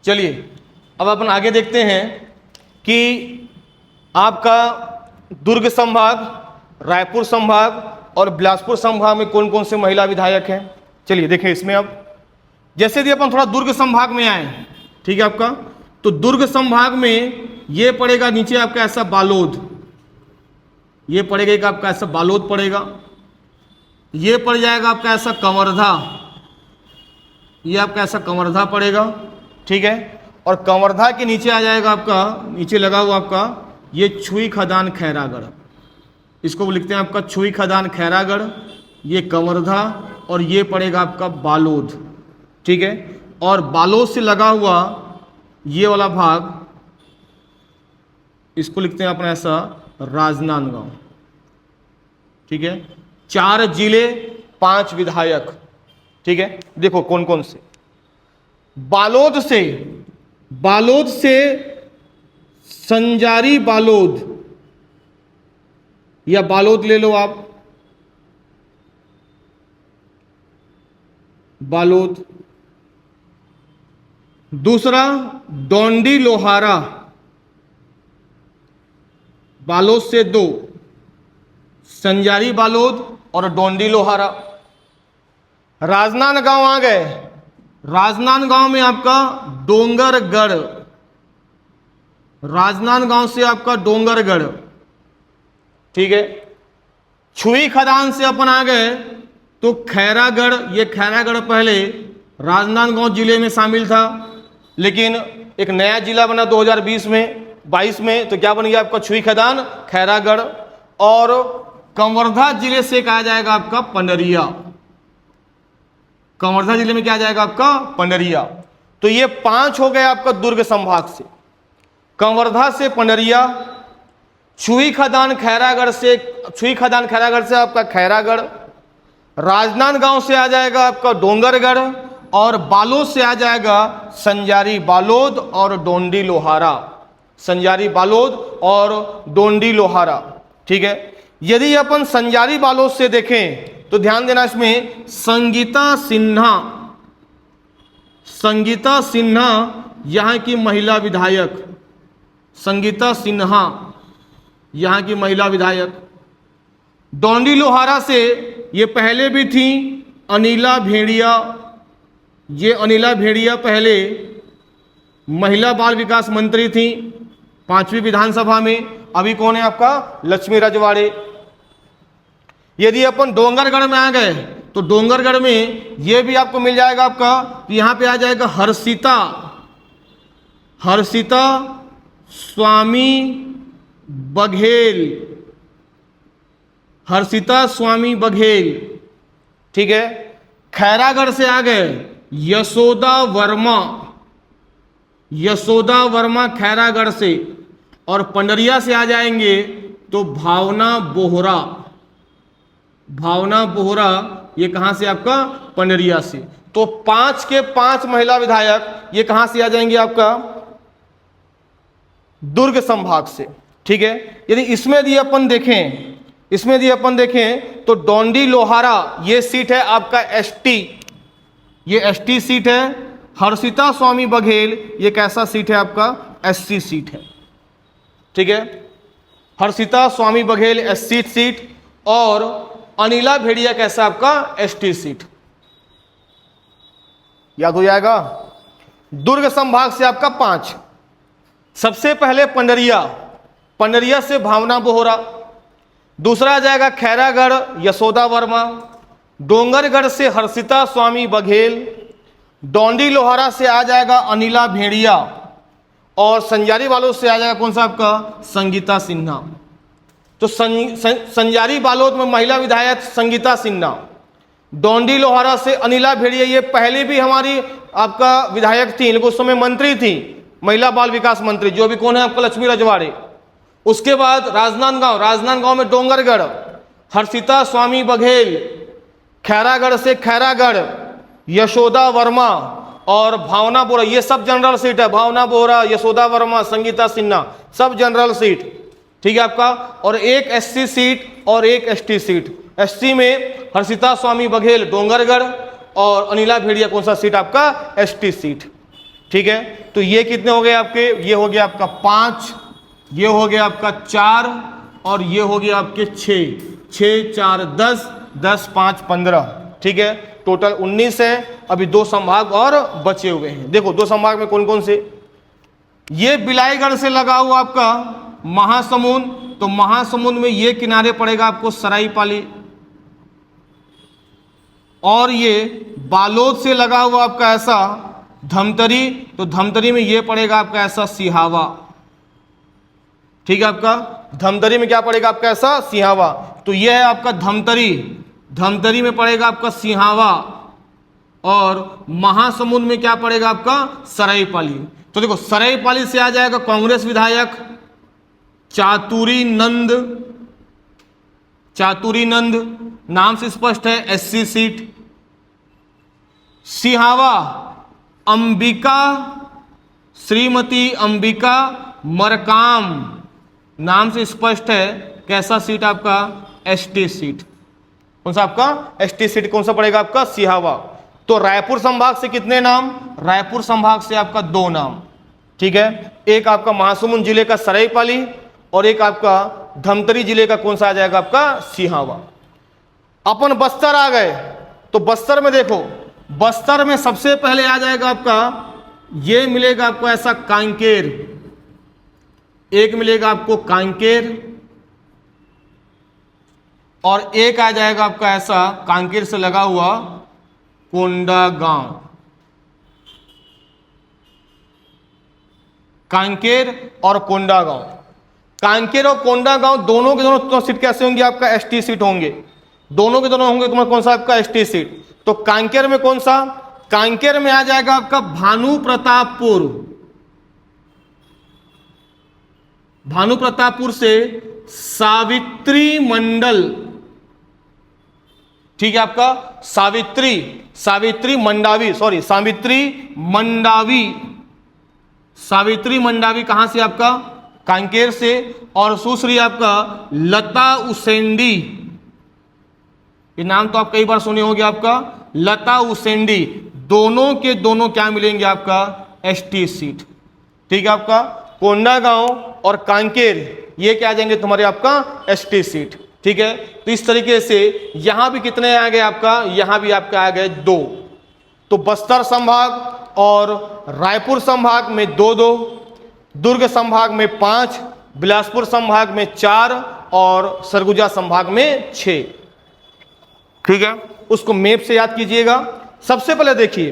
चलिए अब अपन आगे देखते हैं कि आपका दुर्ग संभाग, रायपुर संभाग और बिलासपुर संभाग में कौन कौन से महिला विधायक हैं। चलिए देखें इसमें। अब जैसे यदि अपन थोड़ा दुर्ग संभाग में आए, ठीक है आपका, तो दुर्ग संभाग में ये पड़ेगा नीचे आपका ऐसा बालोद, ये पड़ेगा एक आपका ऐसा बालोद पड़ेगा, ये पड़ जाएगा आपका ऐसा कंवर्धा, ये आपका ऐसा कंवर्धा पड़ेगा, ठीक है। और कंवर्धा के नीचे आ जाएगा आपका, नीचे लगा हुआ आपका ये छुई खदान खैरागढ़, इसको लिखते हैं आपका छुई खदान खैरागढ़, ये कंवर्धा और ये पड़ेगा आपका बालोद, ठीक है। और बालोद से लगा हुआ ये वाला भाग, इसको लिखते हैं अपना ऐसा राजनांदगांव, ठीक है। 4 जिले 5 विधायक, ठीक है। देखो कौन कौन से। बालोद से संजारी बालोद या बालोद ले लो आप, बालोद। दूसरा डोंडी लोहारा, बालोद से 2, संजारी बालोद और डोंडी लोहारा। राजनांदगांव आ गए, राजनांदगांव में आपका डोंगरगढ़, राजनांदगांव से आपका डोंगरगढ़, ठीक है। छुई खदान से अपन आ गए तो खैरागढ़, ये खैरागढ़ पहले राजनांदगांव जिले में शामिल था, लेकिन एक नया जिला बना 2020 में 22 में, तो क्या बन गया आपका छुई खदान खैरागढ़। और कंवर्धा जिले से कहा जाएगा आपका पंडरिया, कंवर्धा जिले में क्या जाएगा आपका पंडरिया। तो ये 5 हो गए आपका दुर्ग संभाग से, कंवर्धा से पंडरिया, छुई खदान खैरागढ़ से आपका खैरागढ़, राजनांदगांव से आ जाएगा आपका डोंगरगढ़ और बालोद से आ जाएगा संजारी बालोद और डोंडी लोहारा, संजारी बालोद और डोंडी लोहारा, ठीक है। यदि अपन संजारी बालोद से देखें तो ध्यान देना इसमें संगीता सिन्हा यहाँ की महिला विधायक, संगीता सिन्हा यहाँ की महिला विधायक। डोंडी लोहारा से ये पहले भी थी अनिला भेड़िया, ये अनिला भेड़िया पहले महिला बाल विकास मंत्री थी 5वीं विधानसभा में। अभी कौन है आपका लक्ष्मी रजवाड़े। यदि अपन डोंगरगढ़ में आ गए तो डोंगरगढ़ में ये भी आपको मिल जाएगा आपका, तो यहाँ पे आ जाएगा हर्षिता स्वामी बघेल, हर्षिता स्वामी बघेल, ठीक है। खैरागढ़ से आ गए यशोदा वर्मा खैरागढ़ से, और पंडरिया से आ जाएंगे तो भावना बोहरा, ये कहां से आपका पंडरिया से। तो 5 के 5 महिला विधायक ये कहां से आ जाएंगे आपका दुर्ग संभाग से, ठीक है। यदि इसमें यदि अपन देखें तो डोंडी लोहारा ये सीट है आपका एसटी, ये एसटी सीट है। हर्षिता स्वामी बघेल ये कैसा सीट है आपका एससी सीट है, ठीक है। हर्षिता स्वामी बघेल एससी सीट और अनिला भेड़िया कैसा आपका एसटी सीट, याद हो जाएगा। दुर्ग संभाग से आपका 5। सबसे पहले पंडरिया से भावना बोहरा, दूसरा आ जाएगा खैरागढ़ यशोदा वर्मा, डोंगरगढ़ से हर्षिता स्वामी बघेल, डोंडी लोहारा से आ जाएगा अनिला भेड़िया और संजारी बालोद से आ जाएगा कौन सा आपका संगीता सिन्हा। तो संजारी बालोद में महिला विधायक संगीता सिन्हा, डोंडी लोहारा से अनिला भेड़िया, ये पहले भी हमारी आपका विधायक थी, लेकिन उस समय मंत्री थी, महिला बाल विकास मंत्री, जो भी कौन है आपका लक्ष्मी रजवाड़े। उसके बाद राजनांदगांव में डोंगरगढ़ हर्षिता स्वामी बघेल, खैरागढ़ से खैरागढ़ यशोदा वर्मा और भावना बोहरा, ये सब जनरल सीट है। भावना बोहरा, यशोदा वर्मा, संगीता सिन्हा सब जनरल सीट, ठीक है आपका। और एक एससी सीट और एक एसटी सीट। एससी में हर्षिता स्वामी बघेल डोंगरगढ़ और अनिला भेड़िया कौन सा सीट आपका एसटी सीट, ठीक है, तो ये कितने हो गए आपके, ये हो गया आपका 5, ये हो गया आपका 4 और ये हो गया आपके 6, 6 4 10, 10 5 15, ठीक है, टोटल 19 है। अभी 2 संभाग और बचे हुए हैं। देखो 2 संभाग में कौन कौन से, ये बिलाईगढ़ से लगा हुआ आपका महासमुंद, तो महासमुंद में ये किनारे पड़ेगा आपको सराईपाली, और ये बालोद से लगा हुआ आपका ऐसा धमतरी, तो धमतरी में ये पड़ेगा आपका ऐसा सिहावा, ठीक है, आपका धमतरी में क्या पड़ेगा आपका ऐसा सिहावा, तो ये है आपका धमतरी, धमतरी में पड़ेगा आपका सिहावा, और महासमुंद में क्या पड़ेगा आपका सराईपाली। तो देखो सराईपाली से आ जाएगा कांग्रेस विधायक चातुरी नंद, चातुरी नंद नाम से स्पष्ट है, एससी सीट। सिहावा अंबिका, श्रीमती अंबिका मरकाम नाम से स्पष्ट है, कैसा सीट आपका, एसटी सीट। कौन सा आपका एसटी सीट, कौन सा पड़ेगा आपका सिहावा। तो रायपुर संभाग से कितने नाम, रायपुर संभाग से आपका 2 नाम, ठीक है, एक आपका महासमुंद जिले का सराईपाली और एक आपका धमतरी जिले का कौन सा आ जाएगा आपका सिहावा। अपन बस्तर आ गए, तो बस्तर में देखो, बस्तर में सबसे पहले आ जाएगा आपका, ये मिलेगा आपको ऐसा कांकेर, एक मिलेगा आपको कांकेर, और एक आ जाएगा आपका ऐसा कांकेर से लगा हुआ कोंडागांव, कांकेर और कोंडागांव। कांकेर और कोंडागांव दोनों के दोनों सीट कैसे होंगे आपका एसटी सीट होंगे, दोनों के दोनों होंगे तुम्हारा कौन सा आपका एसटी सीट। तो कांकेर में कौन सा, कांकेर में आ जाएगा आपका भानु प्रतापपुर, भानु प्रतापपुर से सावित्री मंडल, ठीक है, आपका सावित्री, सावित्री मंडावी, सॉरी सावित्री मंडावी, सावित्री मंडावी कहां से आपका कांकेर से, और दूसरी आपका लता उसेंडी, ये नाम तो आप कई बार सुने होंगे आपका लता उसेंडी, दोनों के दोनों क्या मिलेंगे आपका एसटी सीट, ठीक है, आपका कोंडागांव और कांकेर ये क्या आ जाएंगे तुम्हारे आपका एसटी सीट, ठीक है। तो इस तरीके से यहां भी कितने आ गए आपका, यहां भी आपका आ गए 2। तो बस्तर संभाग और रायपुर संभाग में 2-2, दुर्ग संभाग में 5, बिलासपुर संभाग में 4 और सरगुजा संभाग में 6, ठीक है। उसको मैप से याद कीजिएगा। सबसे पहले देखिए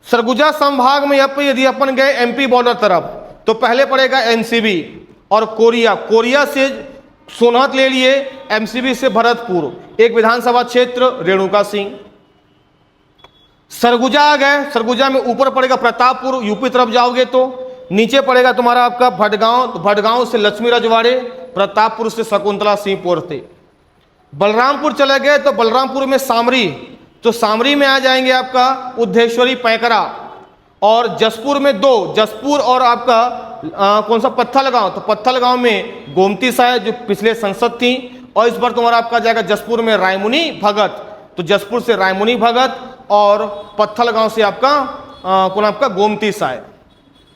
सरगुजा संभाग में यदि अपन गए एमपी बॉर्डर तरफ, तो पहले पड़ेगा एनसीबी और कोरिया, कोरिया से सोनहत ले लिए, एमसीबी से भरतपुर, एक विधानसभा क्षेत्र रेणुका सिंह। सरगुजा आ गए, सरगुजा में ऊपर पड़ेगा प्रतापपुर, यूपी तरफ जाओगे तो नीचे पड़ेगा तुम्हारा आपका भटगांव, तो भटगांव से लक्ष्मी रजवाड़े, प्रतापपुर से शकुंतला सिंह पोरते। बलरामपुर चले गए तो बलरामपुर में सामरी, तो सामरी में आ जाएंगे आपका उद्धेश्वरी पैकरा, और जसपुर में 2, जसपुर और आपका कौन सा पत्थलगांव, तो पत्थलगांव में गोमती साहब जो पिछले संसद थी, और इस बार तुम्हारा आपका जाएगा जसपुर में रायमुनि भगत, तो जसपुर से रायमुनि भगत और पत्थलगांव से आपका कौन आपका गोमती साहब,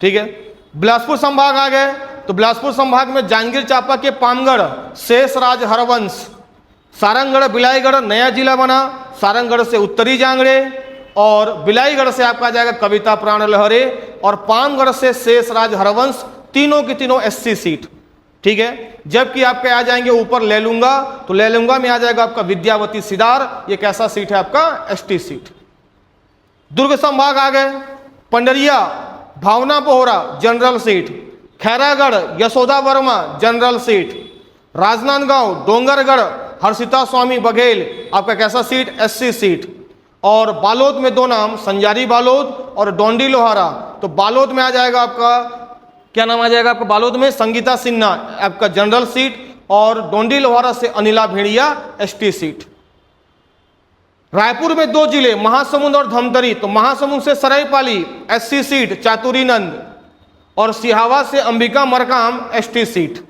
ठीक है। बिलासपुर संभाग आ गए, तो बिलासपुर संभाग में जांजगीर चांपा के पामगढ़, शेषराज हरवंश, सारंगगढ़ बिलाईगढ़ नया जिला बना, सारंगगढ़ से उत्तरी जांगड़े, और बिलाईगढ़ से आपका आ जाएगा कविता प्राण लहरे, और पामगढ़ से शेषराज हरवंश, तीनों की तीनों एससी सीट, ठीक है। जबकि आपके आ जाएंगे ऊपर लेलूंगा, तो लेलूंगा में आ जाएगा आपका विद्यावती सिदार, ये कैसा सीट है आपका एसटी सीट। दुर्ग संभाग आ गए, Pandariya Bhavna Bohra general seat, Khairagarh Yashoda Verma general seat, Rajnandgaon Dongargarh Harshita Swami Baghel आपका कैसा सीट एससी सीट, और बालोद में 2 नाम संजारी बालोद और डोंडी लोहारा, तो बालोद में आ जाएगा आपका क्या नाम आ जाएगा आपका बालोद में संगीता सिन्हा आपका जनरल सीट, और डोंडी लोहारा से अनिला भेड़िया एसटी सीट। रायपुर में 2 जिले महासमुंद और धमतरी, तो महासमुंद से सरायपाली एससी सीट चातुरीनंद, और सिहावा से अंबिका मरकाम एसटी सीट,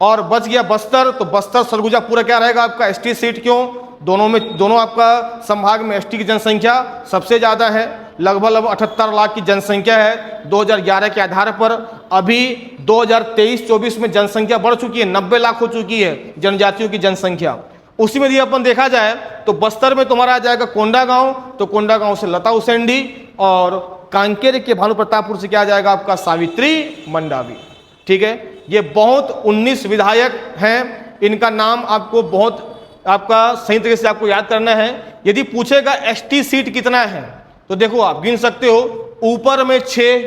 और बच गया बस्तर, तो बस्तर सरगुजा पूरा क्या रहेगा आपका एसटी सीट, क्यों दोनों आपका संभाग में एसटी की जनसंख्या सबसे ज़्यादा है, लगभग 78 लाख की जनसंख्या है 2011 के आधार पर। अभी 2023-24 में जनसंख्या बढ़ चुकी है, 90 लाख हो चुकी है जनजातियों की जनसंख्या। उसी में यदि अपन देखा जाए तो बस्तर में तुम्हारा आ जाएगा कोंडागांव, तो कोंडागांव से लता उसेंडी, और कांकेर के भानु प्रतापपुर से क्या आ जाएगा आपका सावित्री मंडावी। ठीक है, ये बहुत 19 विधायक हैं, इनका नाम आपको बहुत आपका सही तरीके से आपको याद करना है। यदि पूछेगा एसटी सीट कितना है तो देखो आप गिन सकते हो, ऊपर में 6,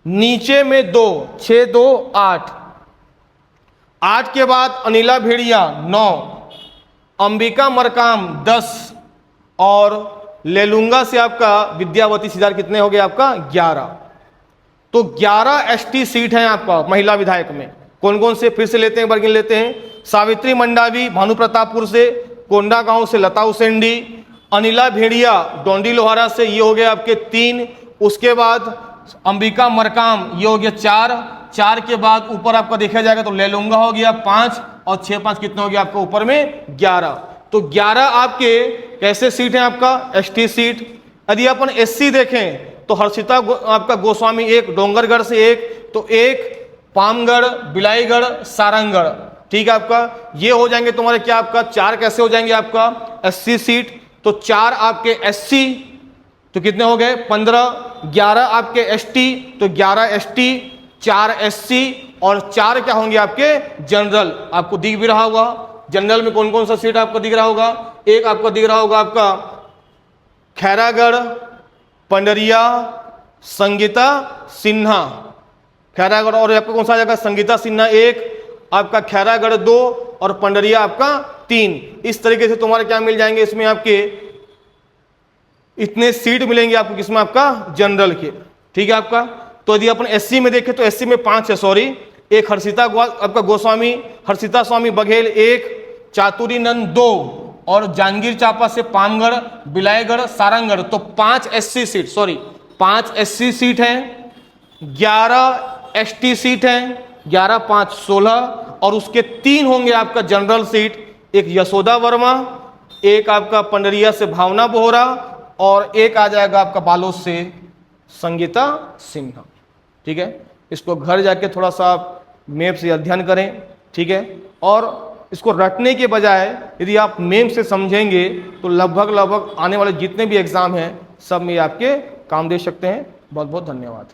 नीचे में 2, 6 2 8, 8 के बाद अनिला भेड़िया 9, अंबिका मरकाम 10, और लेलुंगा से आपका विद्यावती सिदार कितने हो गए आपका 11। तो 11 एसटी सीट हैं आपका महिला विधायक में। कौन कौन से फिर से लेते हैं, एक बार गिन लेते हैं। सावित्री मंडावी भानु प्रतापपुर से, कोंडागांव से लता उसेंडी, अनिला भेड़िया डोंडी लोहारा से, ये हो गए आपके 3। उसके बाद अंबिका मरकाम ये हो गया 4 के बाद ऊपर आपका देखा जाएगा तो लेलुंगा हो गया 5, और 6 5 कितने हो गया आपका ऊपर में 11। तो 11 आपके कैसे सीट हैं आपका एसटी सीट। यदि अपन एससी देखें तो हर्षिता आपका गोस्वामी 1, डोंगरगढ़ से 1, तो 1 पामगढ़, बिलाईगढ़, सारंगगढ़। ठीक है, आपका ये हो जाएंगे तुम्हारे क्या आपका 4 कैसे हो जाएंगे आपका एससी सीट। तो 4 आपके एससी तो कितने हो गए 15, 11 आपके एसटी तो 11 एसटी, 4 एससी, और 4 क्या होंगे आपके जनरल। आपको दिख भी रहा होगा जनरल में कौन कौन सा सीट आपको दिख रहा होगा। एक आपको दिख रहा होगा आपका खैरागढ़, पंडरिया, संगीता सिन्हा, खैरागढ़, और आपका कौन सा आ जाएगा संगीता सिन्हा 1, आपका खैरागढ़ 2, और पंडरिया आपका 3। इस तरीके से तुम्हारे क्या मिल जाएंगे इसमें आपके इतने सीट मिलेंगे आपको किसमें आपका जनरल के। ठीक है आपका। तो यदि अपन एससी में देखें तो एससी में 5 है, सॉरी, एक हर्षिता आपका गोस्वामी, हर्षिता स्वामी बघेल 1, चातुरी नंद 2, और जांगीर चांपा से पामगढ़, बिलाईगढ़, सारंगगढ़। तो 5 SC seat, sorry 5 SC seat हैं, 11 एसटी सीट हैं, 11 5 16, और उसके 3 होंगे आपका जनरल सीट, एक यशोदा वर्मा, एक आपका पंडरिया से भावना बोहरा, और एक आ जाएगा आपका बालोद से संगीता सिन्हा। ठीक है, इसको घर जाके थोड़ा सा मैप से अध्ययन करें। ठीक है, और इसको रटने के बजाय यदि आप मेम से समझेंगे तो लगभग आने वाले जितने भी एग्जाम हैं सब में आपके काम दे सकते हैं। बहुत बहुत धन्यवाद।